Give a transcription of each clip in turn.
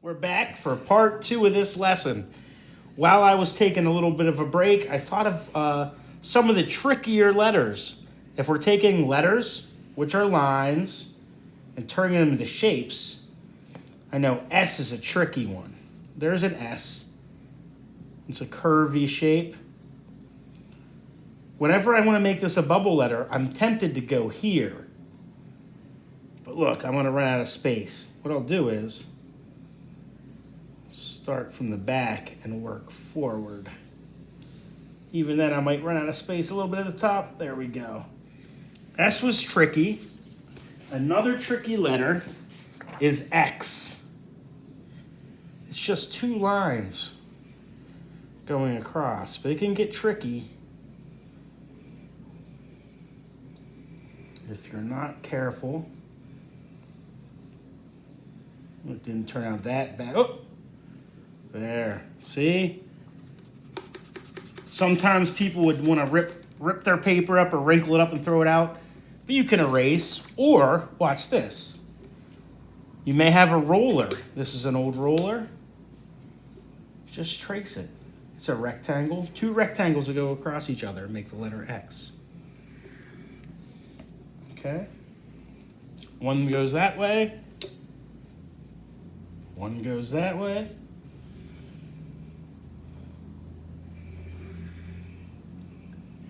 We're back for part 2 of this lesson. While I was taking a little bit of a break, I thought of some of the trickier letters. If we're taking letters, which are lines, and turning them into shapes, I know S is a tricky one. There's an S. It's a curvy shape. Whenever I want to make this a bubble letter, I'm tempted to go here. But look, I'm going to run out of space. What I'll do is start from the back and work forward. Even then, I might run out of space a little bit at the top. There we go. S was tricky. Another tricky letter is X. It's just 2 lines going across, but it can get tricky if you're not careful. It didn't turn out that bad. Oh! There, see? Sometimes people would want to rip their paper up or wrinkle it up and throw it out, but you can erase, or, watch this. You may have a roller. This is an old roller. Just trace it. It's a rectangle. 2 rectangles that go across each other and make the letter X. Okay? One goes that way. One goes that way.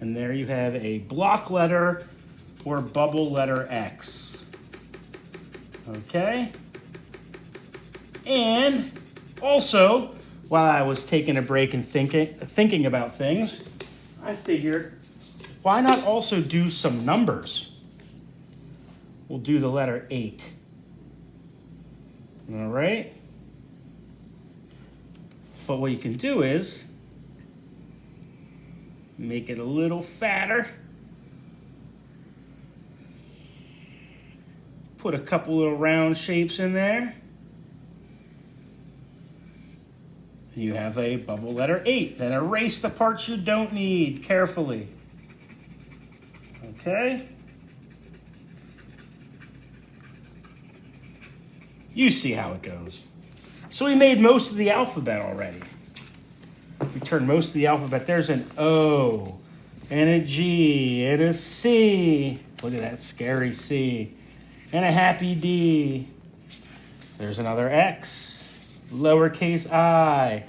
And there you have a block letter or bubble letter X. Okay? And also, while I was taking a break and thinking about things, I figured, why not also do some numbers? We'll do the letter 8. All right? But what you can do is make it a little fatter. Put a couple little round shapes in there. You have a bubble letter 8. Then erase the parts you don't need carefully. Okay? You see how it goes. So we made most of the alphabet already. We turned most of the alphabet. There's an O, and a G, and a C. Look at that scary C. And a happy D. There's another X, lowercase I,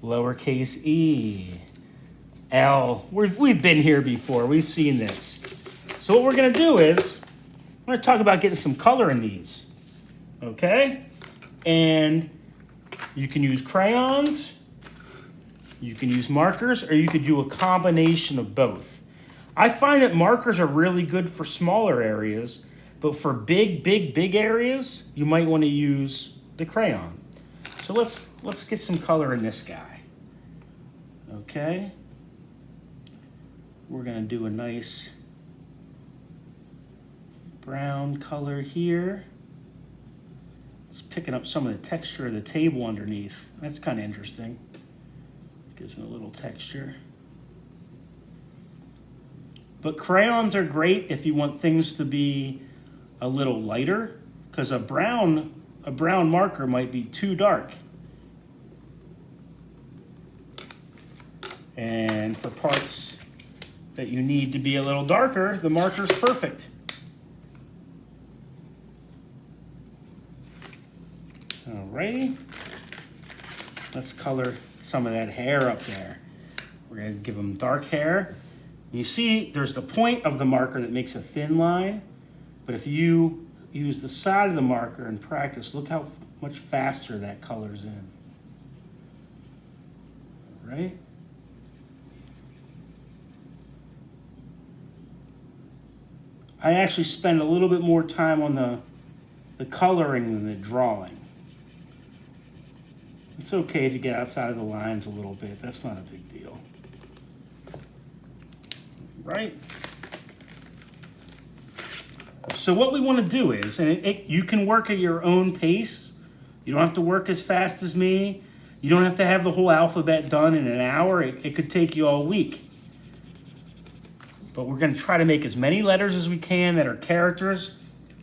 lowercase E, L. We've been here before. We've seen this. So what we're going to do is, we're going to talk about getting some color in these. Okay? And you can use crayons, you can use markers, or you could do a combination of both. I find that markers are really good for smaller areas, but for big areas, you might want to use the crayon. So let's get some color in this guy. Okay? We're going to do a nice brown color here. It's picking up some of the texture of the table underneath. That's kind of interesting. Gives me a little texture. But crayons are great if you want things to be a little lighter, because a brown marker might be too dark. And for parts that you need to be a little darker, the marker's perfect. Alrighty, let's color some of that hair up there. We're going to give them dark hair. You see, there's the point of the marker that makes a thin line, but if you use the side of the marker and practice, look how much faster that colors in. All right? I actually spend a little bit more time on the coloring than the drawing. It's okay if you get outside of the lines a little bit. That's not a big deal. Right? So what we want to do is, and you can work at your own pace. You don't have to work as fast as me. You don't have to have the whole alphabet done in an hour. It could take you all week. But we're going to try to make as many letters as we can that are characters,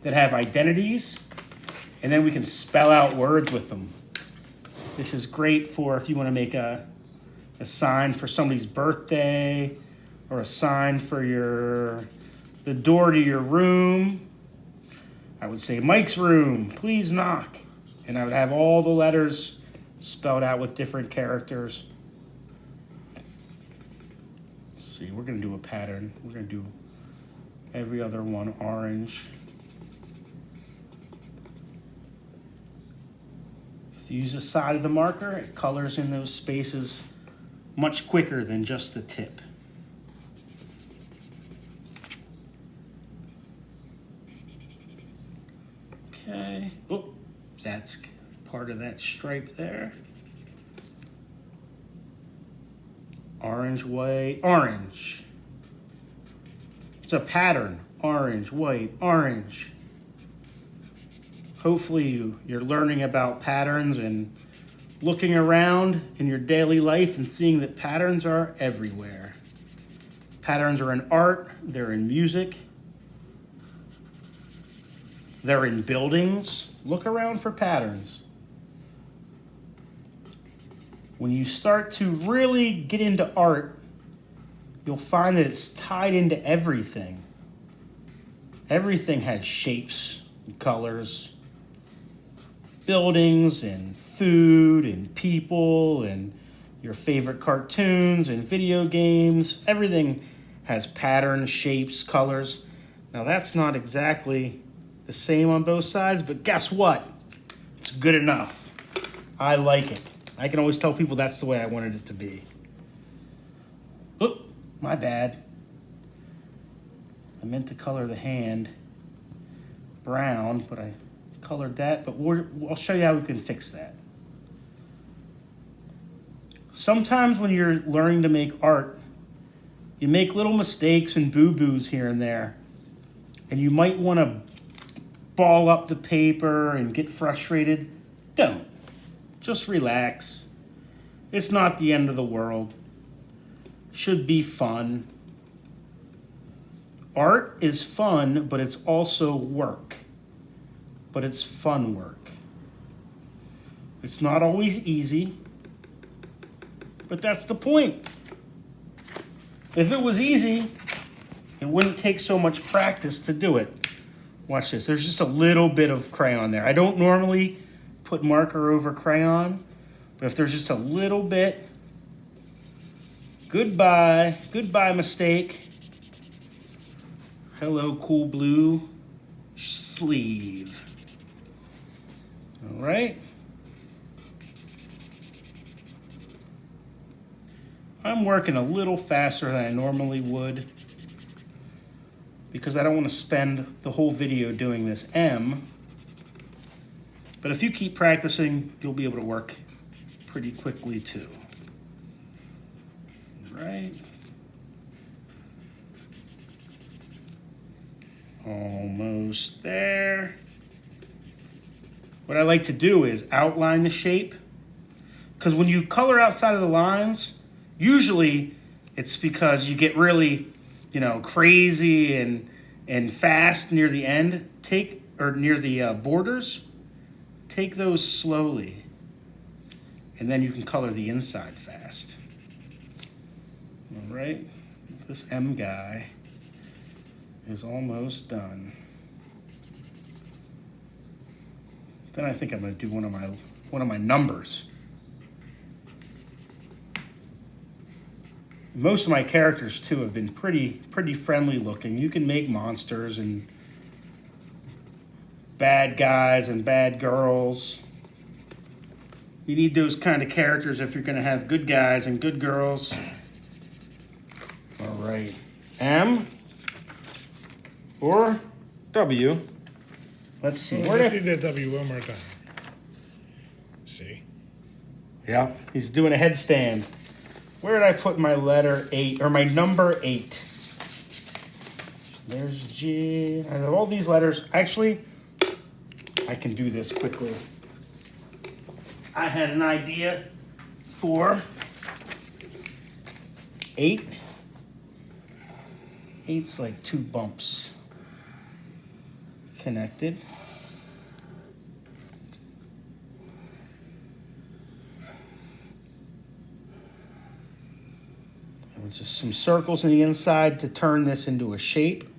that have identities, and then we can spell out words with them. This is great for if you want to make a sign for somebody's birthday, or a sign for the door to your room. I would say, Mike's room, please knock. And I would have all the letters spelled out with different characters. Let's see, we're gonna do a pattern. We're gonna do every other one orange. If you use the side of the marker, it colors in those spaces much quicker than just the tip. Okay, oh, that's part of that stripe there. Orange, white, orange. It's a pattern, orange, white, orange. Hopefully you're learning about patterns and looking around in your daily life and seeing that patterns are everywhere. Patterns are in art, they're in music, they're in buildings. Look around for patterns. When you start to really get into art, you'll find that it's tied into everything. Everything has shapes and colors, buildings and food and people and your favorite cartoons and video games. Everything has patterns, shapes, colors. Now that's not exactly the same on both sides, but guess what? It's good enough. I like it. I can always tell people that's the way I wanted it to be. Oh, my bad. I meant to color the hand brown, but I colored that, but I'll show you how we can fix that. Sometimes when you're learning to make art, you make little mistakes and boo-boos here and there, and you might want to ball up the paper and get frustrated. Don't. Just relax. It's not the end of the world. Should be fun. Art is fun, but it's also work. But it's fun work. It's not always easy, but that's the point. If it was easy, it wouldn't take so much practice to do it. Watch this. There's just a little bit of crayon there. I don't normally put marker over crayon, but if there's just a little bit, goodbye. Goodbye, mistake. Hello, cool blue sleeve. All right. I'm working a little faster than I normally would because I don't want to spend the whole video doing this M. But if you keep practicing, you'll be able to work pretty quickly too. Right? Almost there. What I like to do is outline the shape, because when you color outside of the lines, usually it's because you get really, crazy and fast near the end. Near the borders. Take those slowly, and then you can color the inside fast. All right, this M guy is almost done. Then I think I'm going to do one of my numbers. Most of my characters too have been pretty friendly looking. You can make monsters and bad guys and bad girls. You need those kind of characters if you're going to have good guys and good girls. All right, M or W. Let's see. Let's see that W one more time. See? Yeah, he's doing a headstand. Where did I put my letter 8 or my number 8? There's G. I have all these letters. Actually, I can do this quickly. I had an idea for 8. 8's like 2 bumps connected. Just some circles on the inside to turn this into a shape.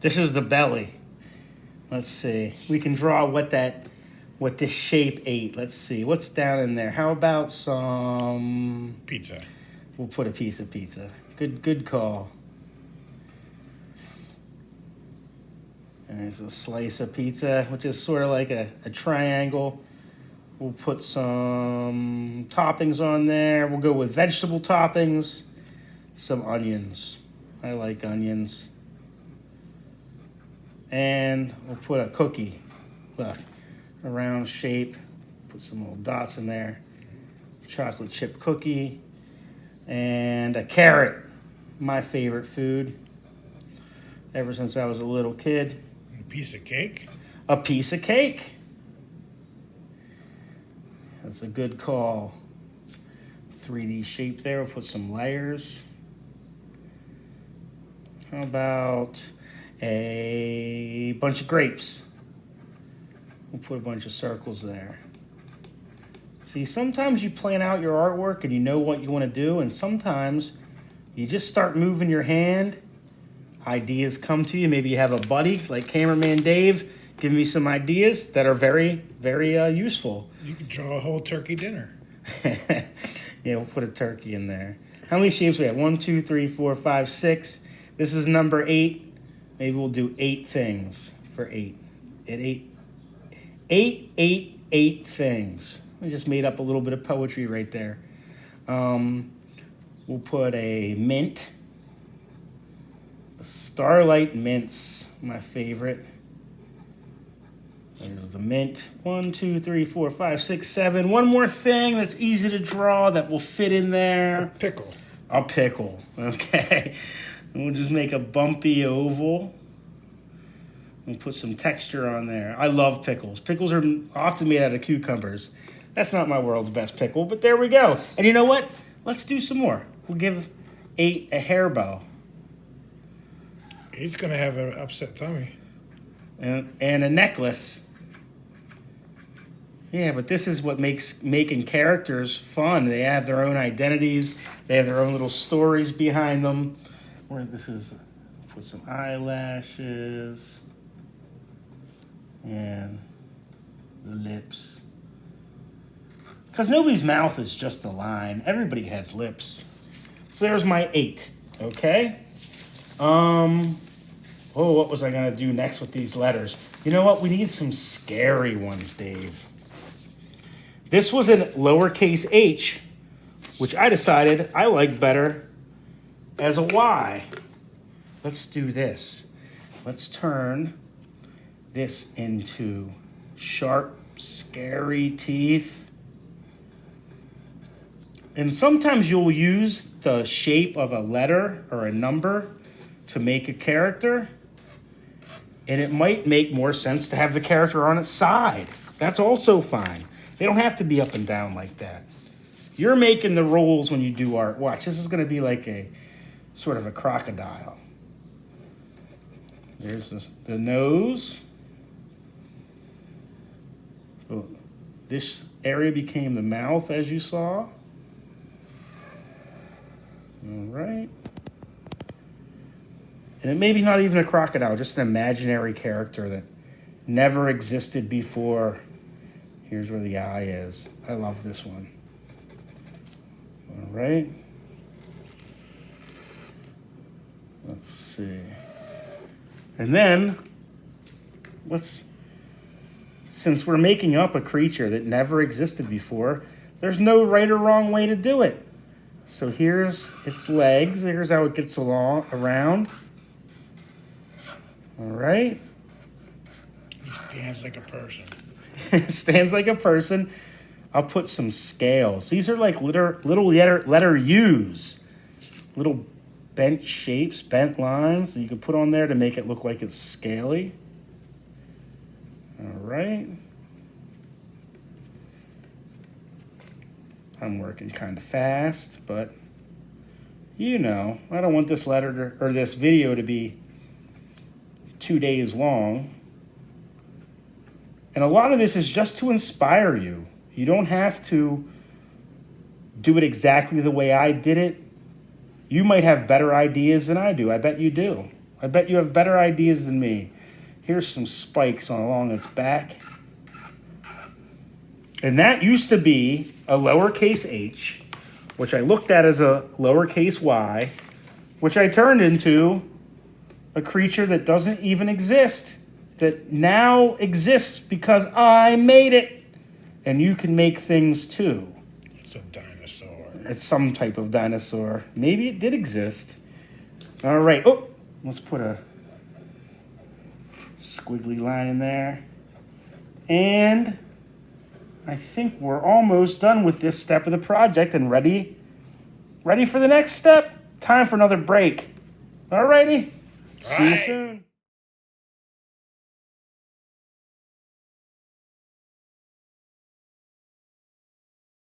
This is the belly. Let's see. We can draw what this shape ate. Let's see. What's down in there? How about some Pizza. We'll put a piece of pizza. Good call. And there's a slice of pizza, which is sort of like a triangle. We'll put some toppings on there. We'll go with vegetable toppings. Some onions. I like onions. And we'll put a cookie. Look, a round shape. Put some little dots in there. Chocolate chip cookie. And a carrot. My favorite food. Ever since I was a little kid. A piece of cake. A piece of cake. That's a good call. 3D shape there. We'll put some layers. How about a bunch of grapes? We'll put a bunch of circles there. See, sometimes you plan out your artwork and you know what you want to do, and sometimes you just start moving your hand. Ideas come to you. Maybe you have a buddy like cameraman Dave giving me some ideas that are very, very useful. You could draw a whole turkey dinner. Yeah, we'll put a turkey in there. How many shapes we have? 1, 2, 3, 4, 5, 6. This is number 8. Maybe we'll do 8 things for 8. It ate 8 things. I just made up a little bit of poetry right there. We'll put a mint. The Starlight Mints, my favorite. There's the mint. 1, 2, 3, 4, 5, 6, 7. One more thing that's easy to draw that will fit in there. A pickle. A pickle. Okay. And we'll just make a bumpy oval. We'll put some texture on there. I love pickles. Pickles are often made out of cucumbers. That's not my world's best pickle, but there we go. And you know what? Let's do some more. We'll give 8 a hair bow. He's going to have an upset tummy. And a necklace. Yeah, but this is what makes making characters fun. They have their own identities. They have their own little stories behind them. Where this is, put some eyelashes. And the lips. Because nobody's mouth is just a line. Everybody has lips. So there's my 8. Okay? What was I going to do next with these letters? You know what? We need some scary ones, Dave. This was in lowercase h, which I decided I like better as a Y. Let's do this. Let's turn this into sharp, scary teeth. And sometimes you'll use the shape of a letter or a number to make a character. And it might make more sense to have the character on its side. That's also fine. They don't have to be up and down like that. You're making the rules when you do art. Watch, this is going to be like a sort of a crocodile. There's the nose. This area became the mouth, as you saw. All right. And it may be not even a crocodile, just an imaginary character that never existed before. Here's where the eye is. I love this one. All right. Let's see. And then, since we're making up a creature that never existed before, there's no right or wrong way to do it. So here's its legs. Here's how it gets around. All right. He stands like a person. Stands like a person. I'll put some scales. These are like little letter U's. Little bent shapes, bent lines that you can put on there to make it look like it's scaly. All right. I'm working kind of fast, but you know, I don't want this letter or this video to be 2 days long. And a lot of this is just to inspire you. You don't have to do it exactly the way I did it. You might have better ideas than I do. I bet you do. I bet you have better ideas than me. Here's some spikes along its back. And that used to be a lowercase h, which I looked at as a lowercase y, which I turned into a creature that doesn't even exist, that now exists because I made it. And you can make things too. It's a dinosaur. It's some type of dinosaur. Maybe it did exist. All right. Oh, let's put a squiggly line in there. And I think we're almost done with this step of the project and ready for the next step. Time for another break. All righty. See you soon.